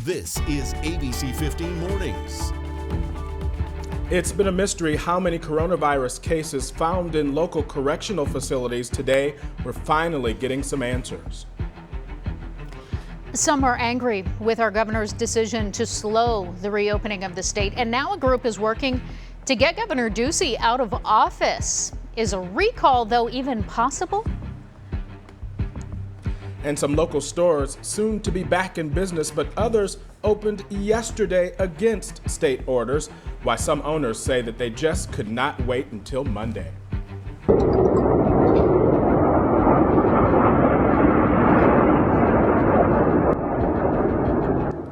This is ABC15 Mornings. It's been a mystery how many coronavirus cases found in local correctional facilities today. We're finally getting some answers. Some are angry with our governor's decision to slow the reopening of the state, and now a group is working to get Governor Ducey out of office. Is a recall, though, even possible? And some local stores soon to be back in business, but others opened yesterday against state orders, while some owners say that they just could not wait until Monday.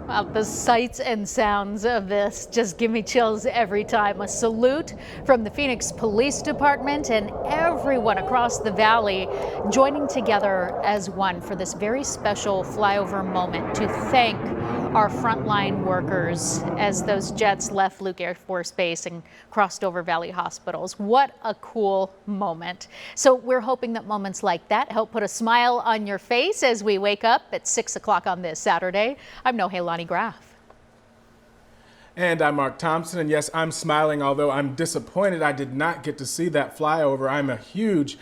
Well, the sights and sounds of this just give me chills every time. A salute from the Phoenix Police Department and everyone across the valley joining together as one for this very special flyover moment to thank our frontline workers as those jets left Luke Air Force Base and crossed over Valley Hospitals. What a cool moment. So we're hoping that moments like that help put a smile on your face as we wake up at 6 o'clock on this Saturday. I'm Nohelani Graff. And I'm Mark Thompson, and yes, I'm smiling, although I'm disappointed I did not get to see that flyover. I'm a huge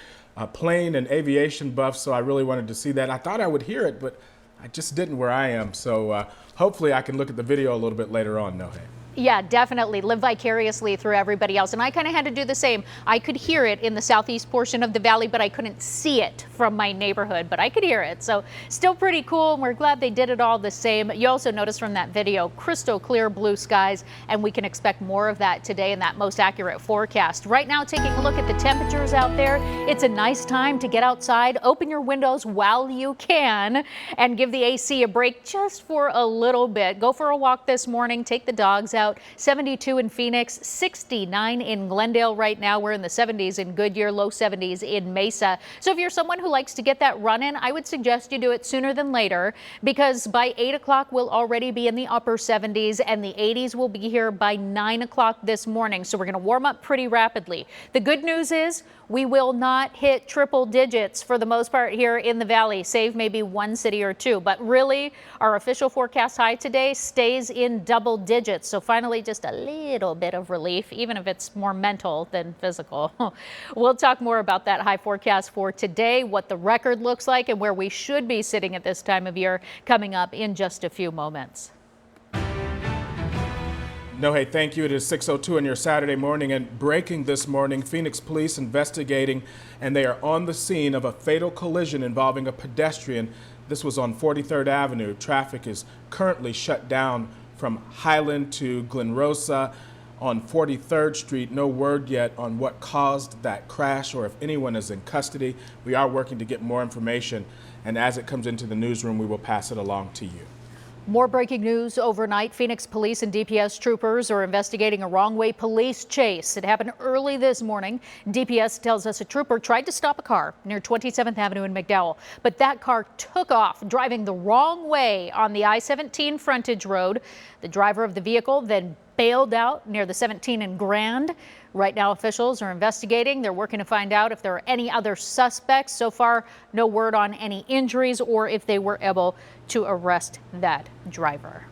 plane and aviation buff, so I really wanted to see that. I thought I would hear it, but I just didn't where I am, so hopefully I can look at the video a little bit later on, Nohe. Yeah, definitely. Live vicariously through everybody else. And I kind of had to do the same. I could hear it in the southeast portion of the valley, but I couldn't see it from my neighborhood, but I could hear it. So still pretty cool. And we're glad they did it all the same. You also noticed from that video, crystal clear blue skies, and we can expect more of that today in that most accurate forecast. Right now, taking a look at the temperatures out there, it's a nice time to get outside, open your windows while you can, and give the AC a break just for a little bit. Go for a walk this morning, take the dogs out. 72 in Phoenix, 69 in Glendale right now. We're in the 70s in Goodyear, low 70s in Mesa. So if you're someone who likes to get that run in, I would suggest you do it sooner than later, because by 8 o'clock we'll already be in the upper 70s and the 80s will be here by 9 o'clock this morning. So we're going to warm up pretty rapidly. The good news is we will not hit triple digits for the most part here in the valley, save maybe one city or two. But really, our official forecast high today stays in double digits. So finally, just a little bit of relief, even if it's more mental than physical. We'll talk more about that high forecast for today, what the record looks like, and where we should be sitting at this time of year coming up in just a few moments. No, hey, thank you. It is 6:02 on your Saturday morning, and breaking this morning, Phoenix police investigating, and they are on the scene of a fatal collision involving a pedestrian. This was on 43rd Avenue. Traffic is currently shut down from Highland to Glen Rosa on 43rd Street. No word yet on what caused that crash or if anyone is in custody. We are working to get more information, and as it comes into the newsroom, we will pass it along to you. More breaking news overnight. Phoenix police and DPS troopers are investigating a wrong-way police chase. It happened early this morning. DPS tells us a trooper tried to stop a car near 27th Avenue in McDowell, but that car took off, driving the wrong way on the I-17 frontage road. The driver of the vehicle then bailed out near the 17 and Grand. Right now, officials are investigating. They're working to find out if there are any other suspects. So far, no word on any injuries or if they were able to arrest that driver.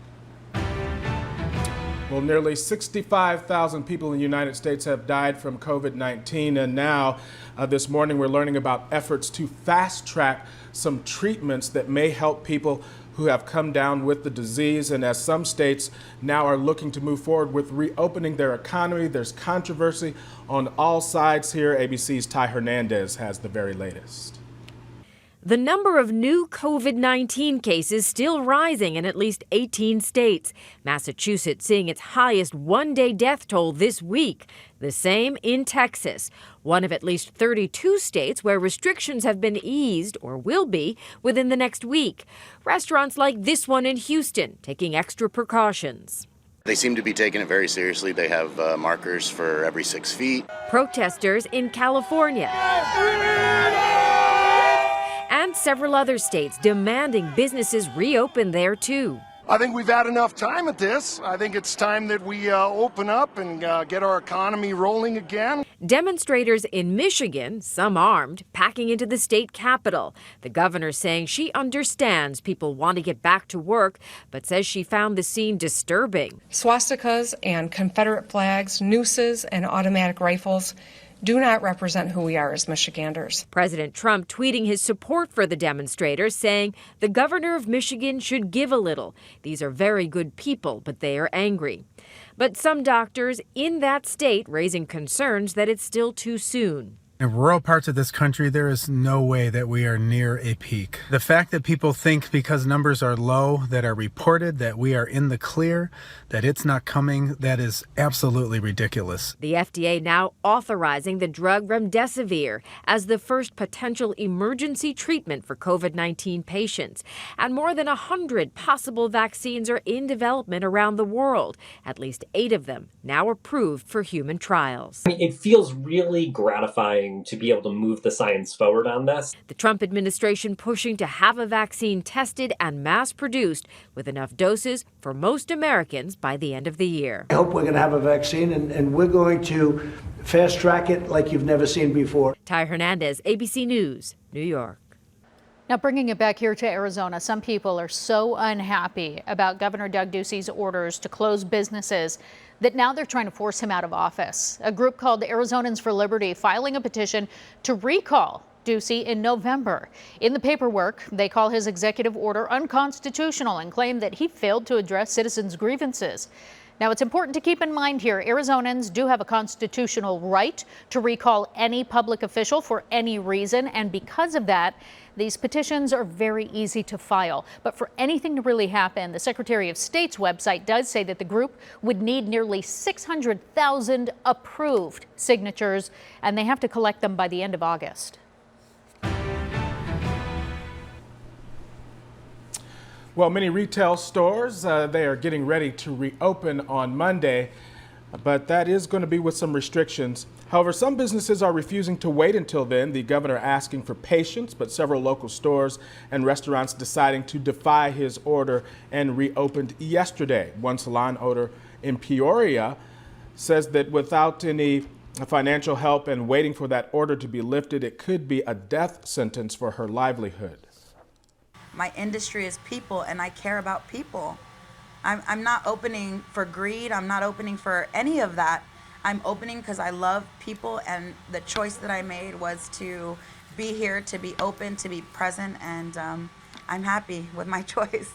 Well, nearly 65,000 people in the United States have died from COVID-19, and now this morning we're learning about efforts to fast-track some treatments that may help people who have come down with the disease. And as some states now are looking to move forward with reopening their economy, there's controversy on all sides here. ABC's Ty Hernandez has the very latest. The number of new COVID-19 cases still rising in at least 18 states. Massachusetts seeing its highest one-day death toll this week. The same in Texas, one of at least 32 states where restrictions have been eased or will be within the next week. Restaurants like this one in Houston taking extra precautions. They seem to be taking it very seriously. They have markers for every 6 feet. Protesters in California and several other states demanding businesses reopen there too. I think we've had enough time at this. I think it's time that we open up and get our economy rolling again. Demonstrators in Michigan, some armed, packing into the state capitol. The governor saying she understands people want to get back to work, but says she found the scene disturbing. Swastikas and Confederate flags, nooses, and automatic rifles do not represent who we are as Michiganders. President Trump tweeting his support for the demonstrators, saying the governor of Michigan should give a little. These are very good people, but they are angry. But some doctors in that state raising concerns that it's still too soon. In rural parts of this country, there is no way that we are near a peak. The fact that people think because numbers are low that are reported that we are in the clear, that it's not coming, that is absolutely ridiculous. The FDA now authorizing the drug remdesivir as the first potential emergency treatment for COVID-19 patients. And more than 100 possible vaccines are in development around the world, at least 8 of them now approved for human trials. It feels really gratifying to be able to move the science forward on this. The Trump administration pushing to have a vaccine tested and mass-produced with enough doses for most Americans by the end of the year. I hope we're going to have a vaccine, and we're going to fast-track it like you've never seen before. Ty Hernandez, ABC News, New York. Now, bringing it back here to Arizona, some people are so unhappy about Governor Doug Ducey's orders to close businesses that now they're trying to force him out of office. A group called Arizonans for Liberty filing a petition to recall Ducey in November. In the paperwork, they call his executive order unconstitutional and claim that he failed to address citizens' grievances. Now, it's important to keep in mind here, Arizonans do have a constitutional right to recall any public official for any reason, and because of that, these petitions are very easy to file. But for anything to really happen, the Secretary of State's website does say that the group would need nearly 600,000 approved signatures, and they have to collect them by the end of August. Well, many retail stores, they are getting ready to reopen on Monday, but that is going to be with some restrictions. However, some businesses are refusing to wait until then, the governor asking for patience, but several local stores and restaurants deciding to defy his order and reopened yesterday. One salon owner in Peoria says that without any financial help and waiting for that order to be lifted, it could be a death sentence for her livelihood. My industry is people, and I care about people. I'm not opening for greed. I'm not opening for any of that. I'm opening because I love people, and the choice that I made was to be here, to be open, to be present, and I'm happy with my choice.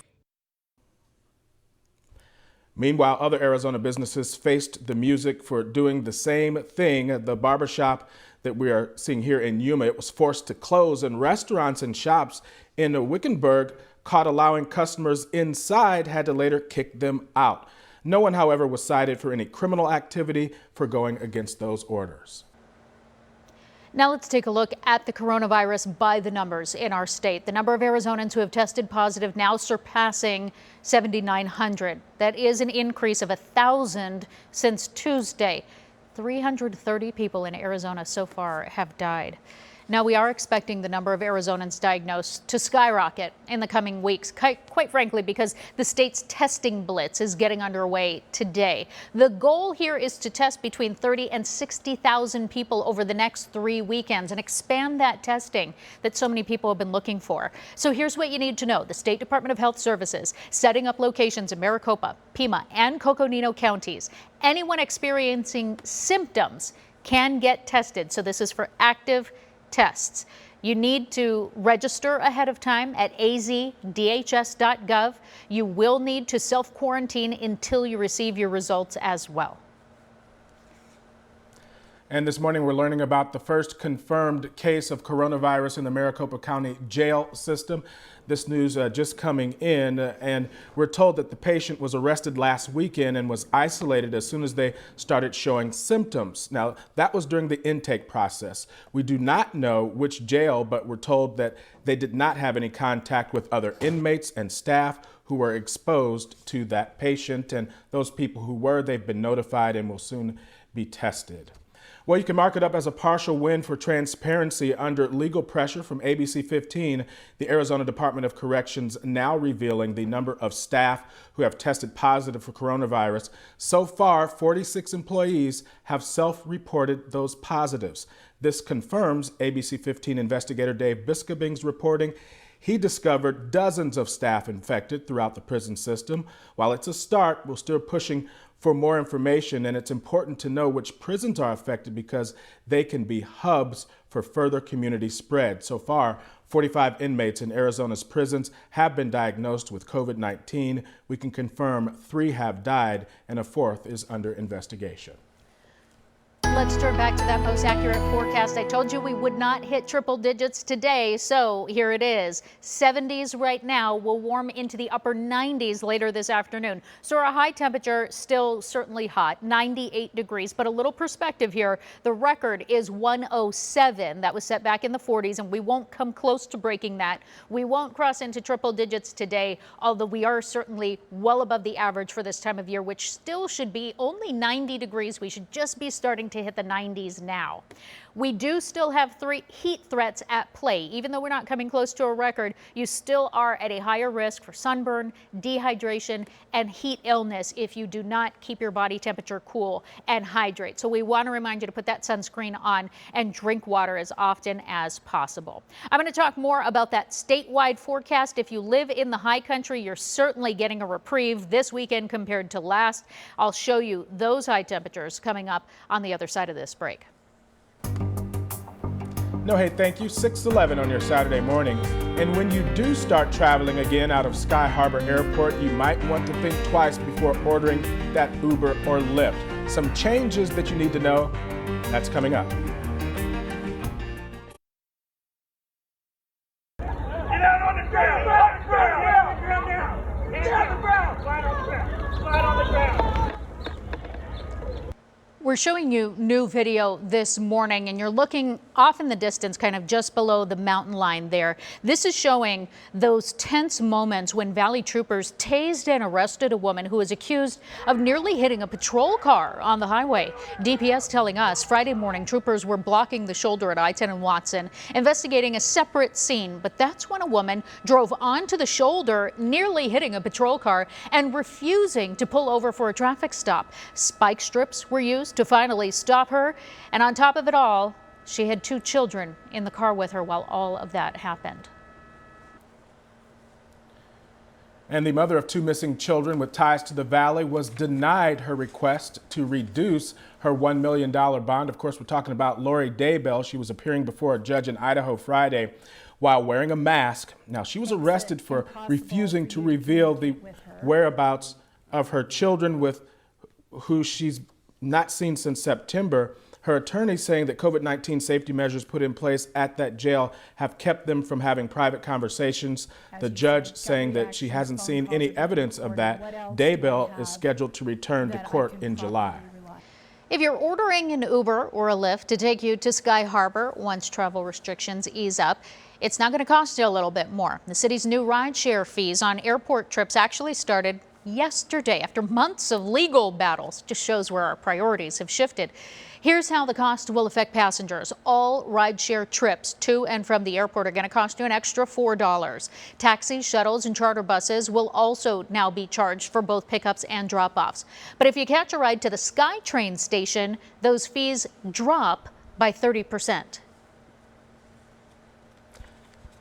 Meanwhile, other Arizona businesses faced the music for doing the same thing. The barbershop that we are seeing here in Yuma, it was forced to close, and restaurants and shops in Wickenburg caught allowing customers inside had to later kick them out. No one, however, was cited for any criminal activity for going against those orders. Now let's take a look at the coronavirus by the numbers in our state. The number of Arizonans who have tested positive now surpassing 7,900. That is an increase of 1,000 since Tuesday. 330 people in Arizona so far have died. Now, we are expecting the number of Arizonans diagnosed to skyrocket in the coming weeks, quite frankly, because the state's testing blitz is getting underway today. The goal here is to test between 30 and 60,000 people over the next 3 weekends and expand that testing that so many people have been looking for. So here's what you need to know. The State Department of Health Services setting up locations in Maricopa, Pima, and Coconino counties. Anyone experiencing symptoms can get tested. So this is for active tests. You need to register ahead of time at azdhs.gov. You will need to self-quarantine until you receive your results as well. And this morning we're learning about the first confirmed case of coronavirus in the Maricopa County jail system. This news just coming in, and we're told that the patient was arrested last weekend and was isolated as soon as they started showing symptoms. Now, that was during the intake process. We do not know which jail, but we're told that they did not have any contact with other inmates and staff who were exposed to that patient, and those people who were, they've been notified and will soon be tested. Well, you can mark it up as a partial win for transparency under legal pressure from ABC15. The Arizona Department of Corrections now revealing the number of staff who have tested positive for coronavirus. So far, 46 employees have self-reported those positives. This confirms ABC15 investigator Dave Biscobing's reporting. He discovered dozens of staff infected throughout the prison system. While it's a start, we're still pushing for more information, and it's important to know which prisons are affected because they can be hubs for further community spread. So far, 45 inmates in Arizona's prisons have been diagnosed with COVID-19. We can confirm 3 have died and a 4th is under investigation. Let's turn back to that most accurate forecast. I told you we would not hit triple digits today, so here it is. 70s right now, will warm into the upper 90s later this afternoon. So our high temperature still certainly hot, 98 degrees, but a little perspective here. The record is 107. That was set back in the 40s, and we won't come close to breaking that. We won't cross into triple digits today, although we are certainly well above the average for this time of year, which still should be only 90 degrees. We should just be starting to hit the 90s now. We do still have 3 heat threats at play. Even though we're not coming close to a record, you still are at a higher risk for sunburn, dehydration, and heat illness if you do not keep your body temperature cool and hydrate. So we want to remind you to put that sunscreen on and drink water as often as possible. I'm going to talk more about that statewide forecast. If you live in the high country, you're certainly getting a reprieve this weekend compared to last. I'll show you those high temperatures coming up on the other side of this break. No, hey, thank you. 6:11 on your Saturday morning. And when you do start traveling again out of Sky Harbor Airport, you might want to think twice before ordering that Uber or Lyft. Some changes that you need to know, that's coming up. Get out on the ground! On the ground! Get on the ground! Slide on the ground! Slide on the ground! We're showing you new video this morning, and you're looking off in the distance, kind of just below the mountain line there. This is showing those tense moments when Valley troopers tased and arrested a woman who was accused of nearly hitting a patrol car on the highway. DPS telling us Friday morning troopers were blocking the shoulder at I-10 and Watson, investigating a separate scene. But that's when a woman drove onto the shoulder, nearly hitting a patrol car and refusing to pull over for a traffic stop. Spike strips were used to finally stop her, and on top of it all, she had 2 children in the car with her while all of that happened. And the mother of 2 missing children with ties to the Valley was denied her request to reduce her $1 million bond. Of course, we're talking about Lori Daybell. She was appearing before a judge in Idaho Friday while wearing a mask. Now, she was arrested for refusing to reveal the whereabouts of her children with who she's not seen since September. Her attorney saying that COVID-19 safety measures put in place at that jail have kept them from having private conversations. The judge saying that she hasn't seen any evidence of that. Daybell is scheduled to return to court in July. If you're ordering an Uber or a Lyft to take you to Sky Harbor once travel restrictions ease up, it's now going to cost you a little bit more. The city's new rideshare fees on airport trips actually started yesterday after months of legal battles. Just shows where our priorities have shifted. Here's how the cost will affect passengers. All rideshare trips to and from the airport are going to cost you an extra $4. Taxis, shuttles, and charter buses will also now be charged for both pickups and drop-offs. But if you catch a ride to the SkyTrain station, those fees drop by 30%.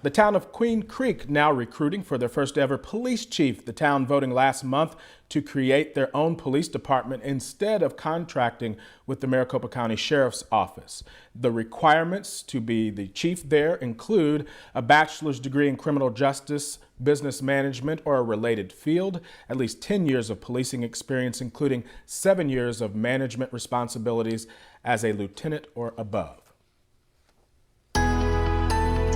The town of Queen Creek now recruiting for their first ever police chief. The town voting last month to create their own police department instead of contracting with the Maricopa County Sheriff's Office. The requirements to be the chief there include a bachelor's degree in criminal justice, business management, or a related field, at least 10 years of policing experience, including 7 years of management responsibilities as a lieutenant or above.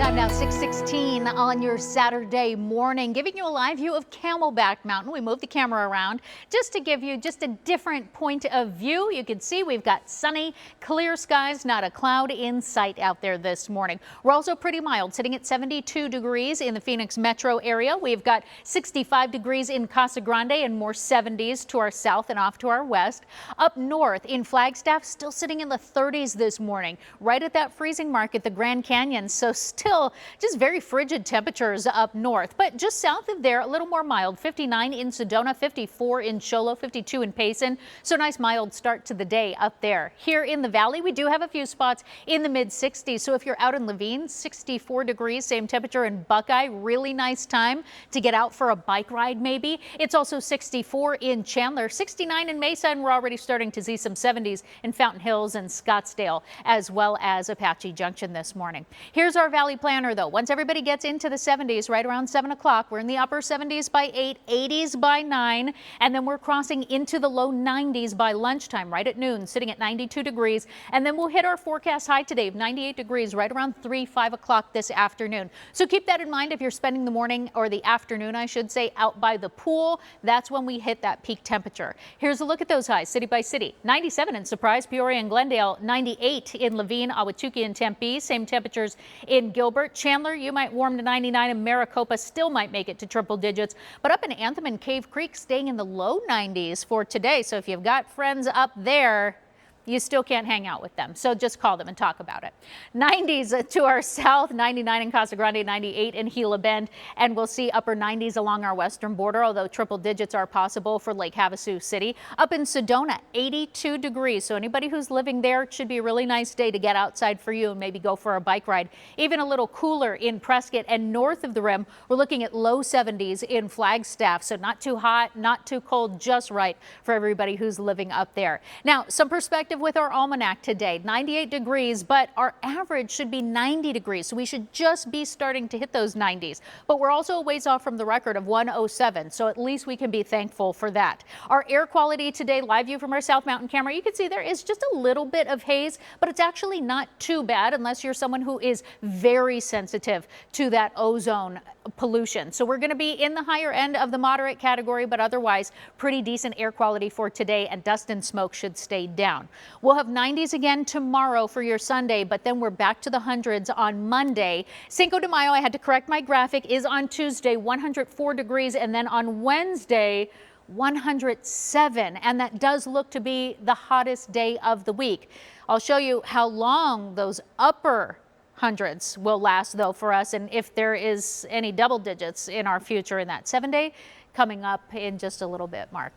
Time now, 6:16 on your Saturday morning, giving you a live view of Camelback Mountain. We moved the camera around just to give you just a different point of view. You can see we've got sunny, clear skies, not a cloud in sight out there this morning. We're also pretty mild, sitting at 72 degrees in the Phoenix metro area. We've got 65 degrees in Casa Grande and more 70s to our south and off to our west. Up north in Flagstaff, still sitting in the 30s this morning, right at that freezing mark at the Grand Canyon. So still just very frigid temperatures up north, but just south of there, a little more mild. 59 in Sedona, 54 in Cholo, 52 in Payson. So nice mild start to the day up there. Here in the valley, we do have a few spots in the mid 60s. So if you're out in Levine, 64 degrees, same temperature in Buckeye. Really nice time to get out for a bike ride maybe. It's also 64 in Chandler, 69 in Mesa, and we're already starting to see some 70s in Fountain Hills and Scottsdale, as well as Apache Junction this morning. Here's our valley planner though. Once everybody gets into the 70s right around 7 o'clock, we're in the upper 70s by 8, 80s by 9, and then we're crossing into the low 90s by lunchtime right at noon, sitting at 92 degrees. And then we'll hit our forecast high today of 98 degrees right around 3, 5 o'clock this afternoon. So keep that in mind if you're spending the morning, or the afternoon I should say, out by the pool. That's when we hit that peak temperature. Here's a look at those highs city by city. 97 in Surprise, Peoria and Glendale, 98 in Levine, Ahwatukee and Tempe, same temperatures in Gilbert. Chandler, you might warm to 99, and Maricopa still might make it to triple digits. But up in Anthem and Cave Creek, staying in the low 90s for today. So if you've got friends up there, you still can't hang out with them. So just call them and talk about it. 90s to our south, 99 in Casa Grande, 98 in Gila Bend, and we'll see upper 90s along our western border, although triple digits are possible for Lake Havasu City. Up in Sedona, 82 degrees. So anybody who's living there, it should be a really nice day to get outside for you and maybe go for a bike ride. Even a little cooler in Prescott, and north of the rim, we're looking at low 70s in Flagstaff. So not too hot, not too cold, just right for everybody who's living up there. Now, some perspective with our almanac today, 98 degrees, but our average should be 90 degrees. So we should just be starting to hit those 90s. But we're also a ways off from the record of 107. So at least we can be thankful for that. Our air quality today, live view from our South Mountain camera, you can see there is just a little bit of haze, but it's actually not too bad unless you're someone who is very sensitive to that ozone pollution. So we're going to be in the higher end of the moderate category, but otherwise pretty decent air quality for today, and dust and smoke should stay down. We'll have 90s again tomorrow for your Sunday, but then we're back to the hundreds on Monday. Cinco de Mayo, I had to correct my graphic, is on Tuesday, 104 degrees, and then on Wednesday, 107, and that does look to be the hottest day of the week. I'll show you how long those upper hundreds will last though for us, and if there is any double digits in our future in that 7-day coming up in just a little bit. Mark.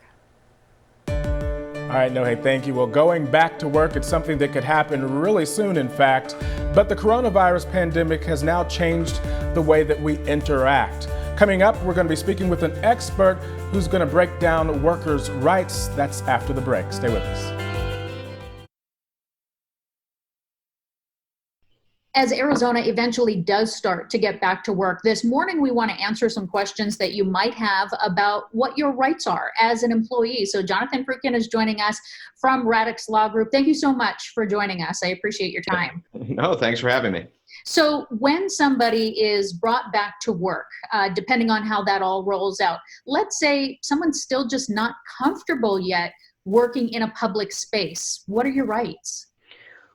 All right, no, hey, thank you. Well, going back to work, it's something that could happen really soon, in fact. But the coronavirus pandemic has now changed the way that we interact. Coming up, we're going to be speaking with an expert who's going to break down workers' rights. That's after the break. Stay with us. As Arizona eventually does start to get back to work, this morning we want to answer some questions that you might have about what your rights are as an employee. So Jonathan Fruitkin is joining us from Radix Law Group. Thank you so much for joining us. I appreciate your time. No, thanks for having me. So when somebody is brought back to work, depending on how that all rolls out, let's say someone's still just not comfortable yet working in a public space, what are your rights?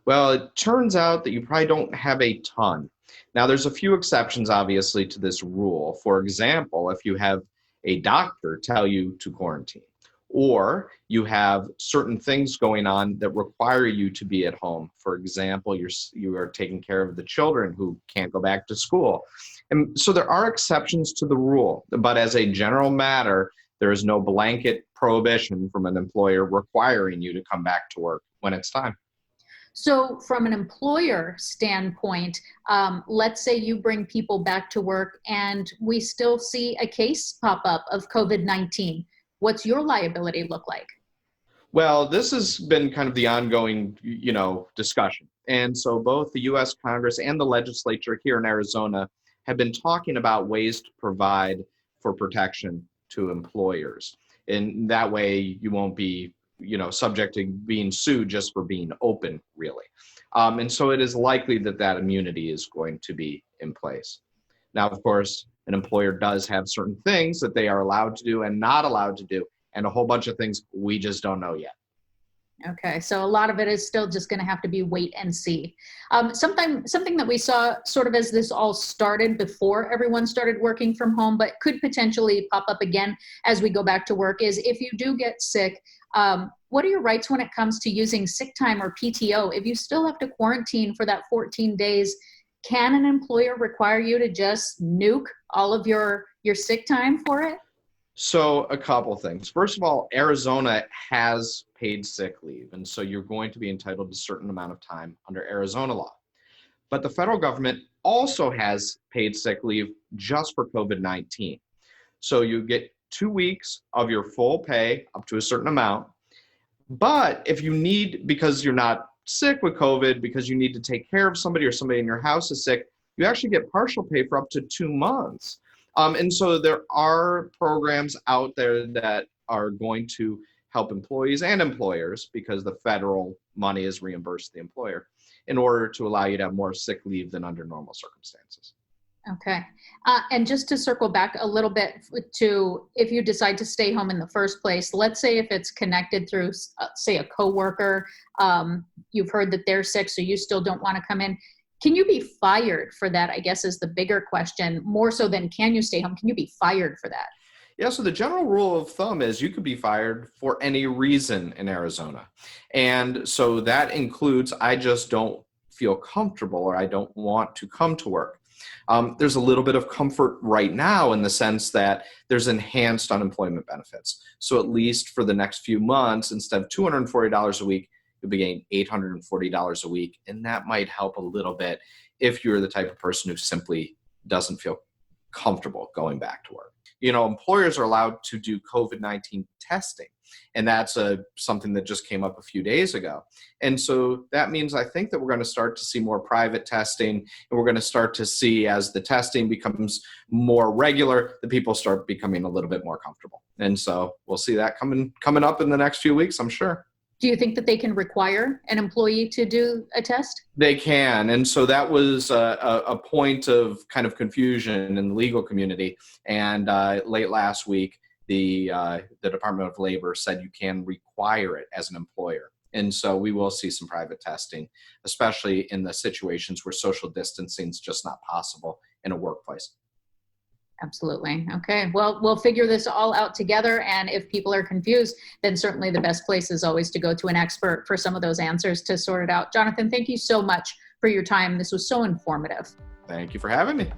Well, it turns out that you probably don't have a ton. Now, there's a few exceptions, obviously, to this rule. For example, if you have a doctor tell you to quarantine, or you have certain things going on that require you to be at home. For example, you are taking care of the children who can't go back to school. And so there are exceptions to the rule, but as a general matter, there is no blanket prohibition from an employer requiring you to come back to work when it's time. So from an employer standpoint, let's say you bring people back to work and we still see a case pop up of COVID-19. What's your liability look like? Well, this has been kind of the ongoing, discussion. And so both the U.S. Congress and the legislature here in Arizona have been talking about ways to provide for protection to employers. And that way you won't be subject to being sued just for being open, really. And so it is likely that immunity is going to be in place. Now, of course, an employer does have certain things that they are allowed to do and not allowed to do, and a whole bunch of things we just don't know yet. Okay, so a lot of it is still just going to have to be wait and see. Something that we saw sort of as this all started before everyone started working from home, but could potentially pop up again as we go back to work, is if you do get sick, what are your rights when it comes to using sick time or PTO? If you still have to quarantine for that 14 days, can an employer require you to just nuke all of your sick time for it? So a couple things. First of all, Arizona has paid sick leave, and so you're going to be entitled to a certain amount of time under Arizona law. But the federal government also has paid sick leave just for COVID-19. So you get 2 weeks of your full pay up to a certain amount. But if you need, because you're not sick with COVID, because you need to take care of somebody or somebody in your house is sick, you actually get partial pay for up to 2 months. And so there are programs out there that are going to help employees and employers, because the federal money is reimbursed the employer, in order to allow you to have more sick leave than under normal circumstances. Okay. And just to circle back a little bit to if you decide to stay home in the first place, let's say if it's connected through, say, a coworker, you've heard that they're sick, so you still don't want to come in. Can you be fired for that, I guess, is the bigger question, more so than can you stay home? Can you be fired for that? Yeah, so the general rule of thumb is you could be fired for any reason in Arizona. And so that includes, I just don't feel comfortable or I don't want to come to work. There's a little bit of comfort right now in the sense that there's enhanced unemployment benefits. So at least for the next few months, instead of $240 a week, you'll be getting $840 a week. And that might help a little bit if you're the type of person who simply doesn't feel comfortable going back to work. Employers are allowed to do COVID-19 testing, and that's something that just came up a few days ago. And so that means I think that we're going to start to see more private testing, and we're going to start to see, as the testing becomes more regular, the people start becoming a little bit more comfortable. And so we'll see that coming up in the next few weeks, I'm sure. Do you think that they can require an employee to do a test? They can. And so that was a point of kind of confusion in the legal community. And late last week, the Department of Labor said you can require it as an employer. And so we will see some private testing, especially in the situations where social distancing is just not possible in a workplace. Absolutely. Okay. Well, we'll figure this all out together. And if people are confused, then certainly the best place is always to go to an expert for some of those answers to sort it out. Jonathan, thank you so much for your time. This was so informative. Thank you for having me.